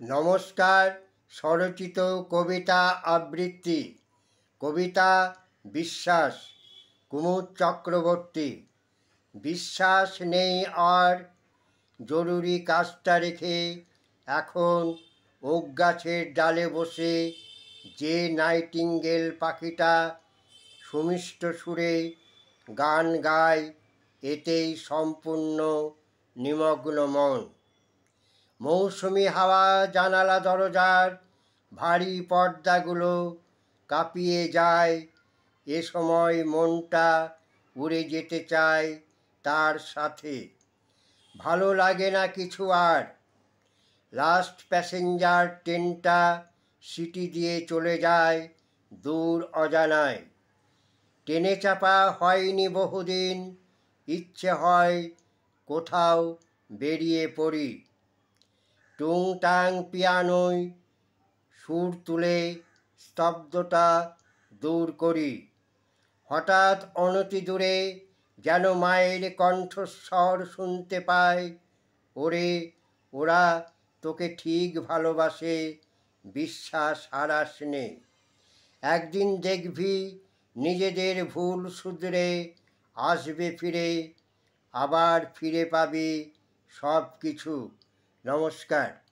নমস্কার। স্বরচিত কবিতা আবৃত্তি। কবিতা বিশ্বাস, কুমুদ চক্রবর্তী। বিশ্বাস নেই আর, জরুরি কাজটা রেখে এখন ওক গাছের ডালে বসে যে নাইটিঙ্গেল পাখিটা সুমিষ্ট সুরে গান গায়, এতেই সম্পূর্ণ নিমগ্ন মন। মৌসুমি হাওয়া জানালা দরজার ভারী পর্দাগুলো কাঁপিয়ে যায়। এ সময় মনটা উড়ে যেতে চায় তার সাথে। ভালো লাগে না কিছু আর। লাস্ট প্যাসেঞ্জার ট্রেনটা সিটি দিয়ে চলে যায় দূর অজানায়। ট্রেনে চাপা হয়নি বহুদিন, ইচ্ছে হয় কোথাও বেরিয়ে পড়ি। টুংটাং পিয়ানোয় সুর তুলে স্তব্ধতা দূর করি। হঠাৎ অনতি দূরে যেন মায়ের কণ্ঠস্বর শুনতে পায়, ওরে ওরা তোকে ঠিক ভালোবাসে, বিশ্বাস হারাস নে। একদিন দেখবি নিজেদের ভুল শুধরে আসবে ফিরে, আবার ফিরে পাবি সব কিছু। নমস্কার।